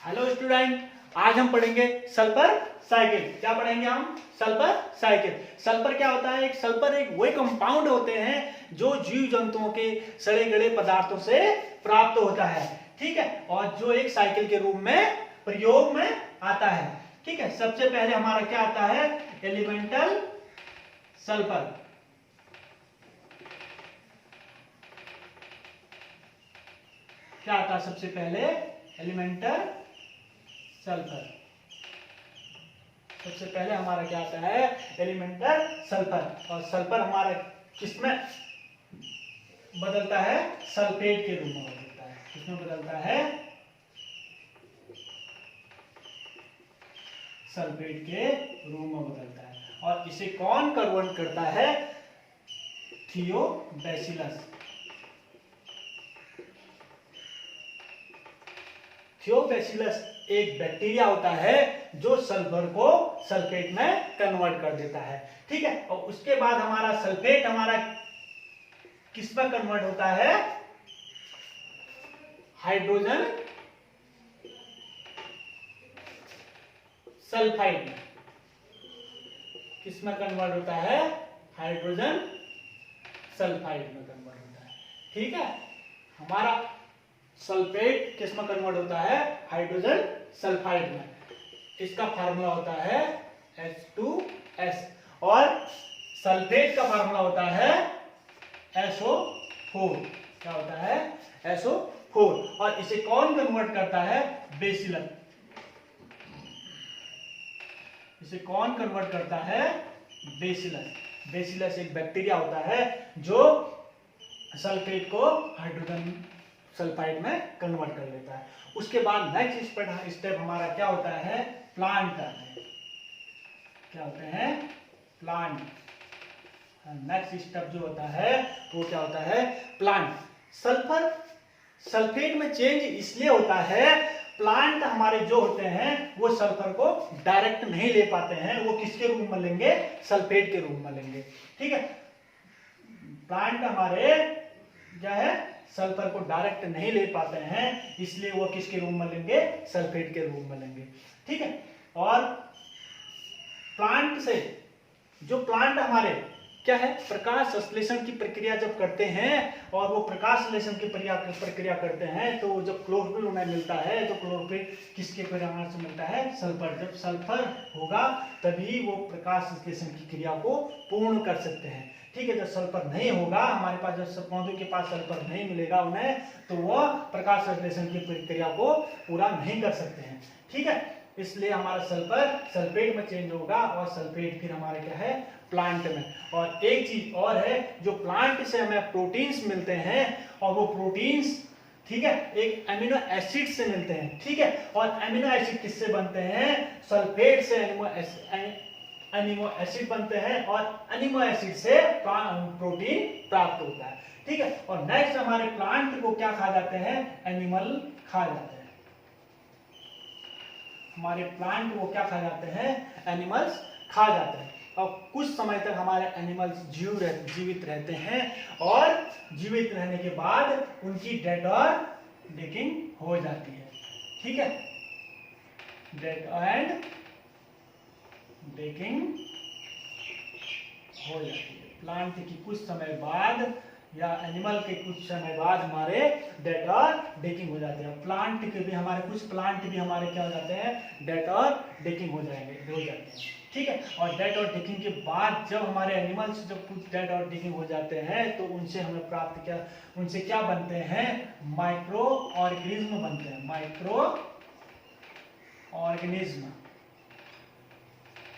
Hello student, आज हम पढ़ेंगे सल्फर साइकिल। क्या पढ़ेंगे हम? Sulphur cycle. सल्फर क्या होता है? सल्फर एक वही कंपाउंड होते हैं जो जीव जंतुओं के सड़े गले पदार्थों से प्राप्त होता है, ठीक है, और जो एक साइकिल के रूप में प्रयोग में आता है, ठीक है। सबसे पहले हमारा क्या आता है? Elemental sulphur. क्या आता है सबसे पहले? Elemental sulphur. सबसे पहले हमारा क्या आता है? Elemental sulphur. और सल्फर हमारा किसमें बदलता है? सल्फेट के रूप में बदलता है। किसमें बदलता है? सल्फेट के रूप में बदलता है। और इसे कौन कन्वर्ट करता है? थियोबैसिलस। थियोबैसिलस एक बैक्टीरिया होता है जो सल्फर को सल्फेट में कन्वर्ट कर देता है, ठीक है। और उसके बाद हमारा सल्फेट हमारा किस में कन्वर्ट होता है? हाइड्रोजन सल्फाइड में। किस में कन्वर्ट होता है? हाइड्रोजन सल्फाइड में कन्वर्ट होता है, ठीक है। हमारा सल्फेट किस में कन्वर्ट होता है? हाइड्रोजन सल्फाइड में। इसका फार्मूला होता है H2S और सल्फेट का फार्मूला होता है SO4। क्या होता है? SO4। और इसे कौन कन्वर्ट करता है? बेसिलस। इसे कौन कन्वर्ट करता है? बेसिलस। बेसिलस एक बैक्टीरिया होता है जो सल्फेट को हाइड्रोजन सल्फाइड में कन्वर्ट कर लेता है। उसके बाद नेक्स्ट स्टेप हमारा क्या होता है? प्लांट का है। क्या होते हैं? प्लांट। नेक्स्ट स्टेप जो होता है वो क्या होता है? प्लांट। सल्फर सल्फेट में चेंज इसलिए होता है, प्लांट हमारे जो होते हैं वो सल्फर को डायरेक्ट नहीं ले पाते हैं। वो किसके रूप में लेंगे? सल्फेट के रूप में लेंगे, ठीक है। प्लांट हमारे क्या है? सल्फर को डायरेक्ट नहीं ले पाते हैं, इसलिए वो किसके रूप में लेंगे? सल्फेट के रूप में लेंगे, ठीक है। और प्लांट से जो प्लांट हमारे क्या है? प्रकाश संश्लेषण की प्रक्रिया जब करते हैं और वो प्रकाश संश्लेषण की प्रक्रिया करते हैं तो जब क्लोरोफिल उन्हें मिलता है तो क्लोरोफिल किसके परिणाम से मिलता है? सल्फर। जब सल्फर होगा तभी वो प्रकाश संश्लेषण की क्रिया को पूर्ण कर सकते हैं, ठीक है। जब सल्फर नहीं होगा हमारे पास, जब पौधों के पास सल्फर नहीं मिलेगा उन्हें, तो वह प्रकाश संश्लेषण की प्रक्रिया को पूरा नहीं कर सकते हैं, ठीक है। इसलिए हमारा सल्फर सल्फेट में चेंज होगा और सल्फेट फिर हमारे क्या है? प्लांट में। और एक चीज और है, जो प्लांट से हमें प्रोटीन्स मिलते हैं और वो प्रोटीन्स, ठीक है, एक अमीनो एसिड से मिलते हैं, ठीक है। और अमीनो एसिड किससे बनते हैं? सल्फेट से अमीनो एसिड बनते हैं और अमीनो एसिड से प्रोटीन प्राप्त होता है, ठीक है। और नेक्स्ट हमारे प्लांट को क्या खा जाते हैं? एनिमल खा जाते हैं। हमारे प्लांट को क्या खा जाते हैं? एनिमल्स खा जाते हैं। और कुछ समय तक हमारे एनिमल्स जीवित रहते हैं और जीवित रहने के बाद उनकी डेथ और डिकिंग हो जाती है, ठीक है। डेथ एंड डिकिंग हो जाती है। प्लांट की कुछ समय बाद या एनिमल के कुछ समय बाद हमारे डेथ और डेकिंग हो जाते हैं। प्लांट के भी हमारे कुछ प्लांट भी हमारे क्या हो जाते हैं? डेथ और डेकिंग हो जाते हैं, ठीक है। और डेथ और डेकिंग के बाद जब हमारे एनिमल्स जब कुछ डेथ और डेकिंग हो जाते हैं तो उनसे हमें प्राप्त क्या, उनसे क्या बनते हैं? माइक्रो ऑर्गेनिज्म बनते हैं। माइक्रो ऑर्गेनिज्म,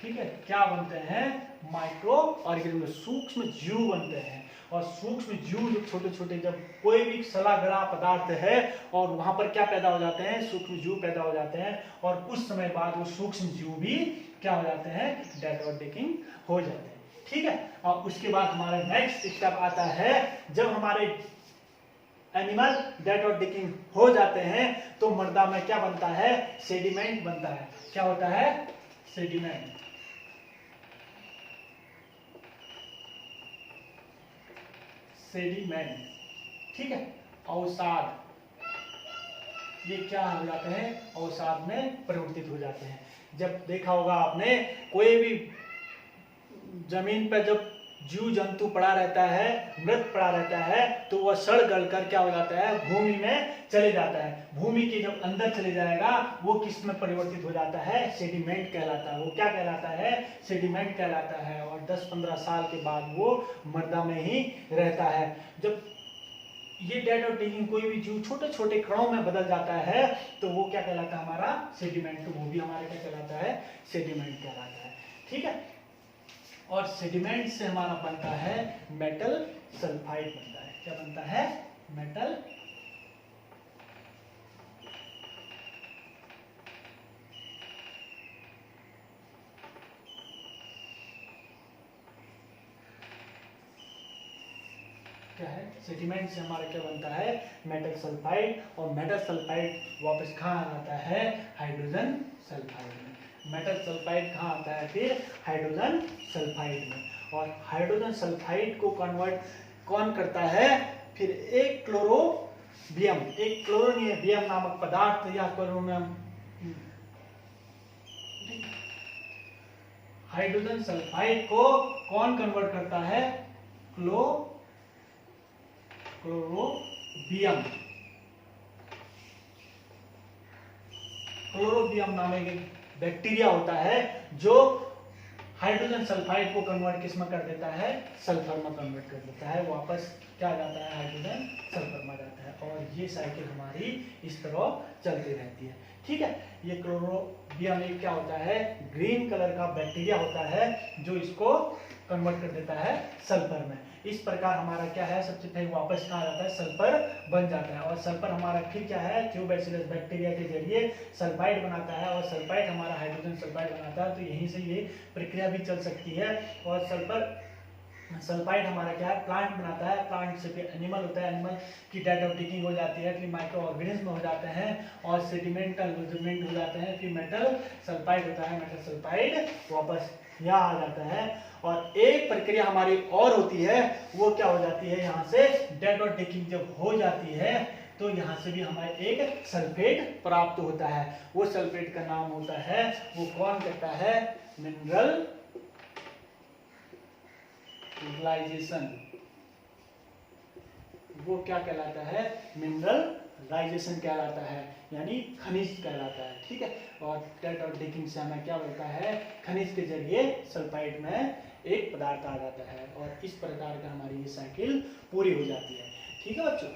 ठीक है। क्या बनते हैं? माइक्रो ऑर्गेनिज्म, सूक्ष्म जीव बनते हैं। और सूक्ष्म जीव जो छोटे छोटे, जब कोई भी सड़ा गला पदार्थ है और वहां पर क्या पैदा हो जाते हैं? सूक्ष्म जीव पैदा हो जाते हैं। और कुछ समय बाद वो सूक्ष्म जीव भी क्या हो जाते हैं? डेथ और डिकिंग हो जाते हैं, ठीक है। और उसके बाद हमारा नेक्स्ट स्टेप आता है, जब हमारे एनिमल डेथ और डिकिंग हो जाते हैं तो मृदा में क्या बनता है? सेडिमेंट बनता है। क्या होता है? सेडिमेंट। सेडिमेंट, ठीक है। अवसाद। ये क्या हो जाते हैं, अवसाद में परिवर्तित हो जाते हैं। जब देखा होगा आपने, कोई भी जमीन पर जब जीव जंतु पड़ा रहता है, मृत पड़ा रहता है, तो वह सड़ गल कर क्या हो जाता है, भूमि में चले जाता है। भूमि के जब अंदर चले जाएगा वो किस में परिवर्तित हो जाता है, सेडिमेंट कहलाता है। वो क्या कहलाता है, सेडिमेंट कहलाता है। और 10-15 साल के बाद वो मृदा में ही रहता है। जब ये डेड और डिगिंग कोई भी जीव छोटे छोटे कणों में बदल जाता है तो वो क्या कहलाता है, हमारा सेडिमेंट। तो वो भी हमारा क्या कहलाता है, सेडिमेंट कहलाता है। ठीक है। और सेडिमेंट से हमारा बनता है मेटल सल्फाइड बनता है। क्या बनता है, मेटल क्या है, सेडिमेंट से हमारा क्या बनता है, मेटल सल्फाइड। और मेटल सल्फाइड वापस कहाँ आ जाता है, हाइड्रोजन सल्फाइड में। मेटल सल्फाइड कहाँ आता है, फिर हाइड्रोजन सल्फाइड में। और हाइड्रोजन सल्फाइड को कन्वर्ट कौन करता है, फिर एक क्लोरोबियम, एक क्लोरोनियम नामक पदार्थ या क्लोरोनियम, हाइड्रोजन सल्फाइड को कौन कन्वर्ट करता है, क्लोरोबियम। क्लोरोबियम नामक एक बैक्टीरिया होता है जो हाइड्रोजन सल्फाइड को कन्वर्ट किस में कर देता है, सल्फर में कन्वर्ट कर देता है। वापस क्या आ जाता है, हाइड्रोजन सल्फर में जाता है। और ये साइकिल हमारी इस तरह चलती रहती है। ठीक है। ये क्लोरोबियम एक क्या होता है, ग्रीन कलर का बैक्टीरिया होता है जो इसको कन्वर्ट कर देता है सल्फर में। इस प्रकार हमारा क्या है, सबसे पहले वापस कहाँ जाता है, सल्फर बन जाता है। और सल्फर हमारा फिर क्या है, ट्यूबैसिलस बैक्टीरिया के जरिए सल्फाइड बनाता है। और सल्फाइड हमारा हाइड्रोजन सल्फाइड बनाता है। तो यहीं से ये प्रक्रिया भी चल सकती है। और सल्फाइड हमारा क्या है, प्लांट बनाता है। प्लांट से फिर एनिमल होता है, एनिमल की डेड और डिकिंग हो जाती है, फिर माइक्रो ऑर्गेनिज्म हो जाते हैं और सेडिमेंटल हो जाते हैं। फिर मेटल सल्फाइड होता है, मेटल सल्फाइड वापस यहाँ आ जाता है। और एक प्रक्रिया हमारी और होती है, वो क्या हो जाती है, यहाँ से डेड और डिकिंग जब हो जाती है तो यहाँ से भी हमारे एक सल्फेट प्राप्त होता है। वो सल्फेट का नाम होता है, वो कौन कहता है, मिनरलाइजेशन। वो क्या कहलाता है, मिनरलाइजेशन कहलाता है, यानी खनिज कहलाता है। ठीक है। और डेड और डिकिंग से हमें क्या होता है, खनिज के जरिए सल्फाइड में एक पदार्थ आ जाता है। और इस प्रकार का हमारी ये साइकिल पूरी हो जाती है। ठीक है बच्चों।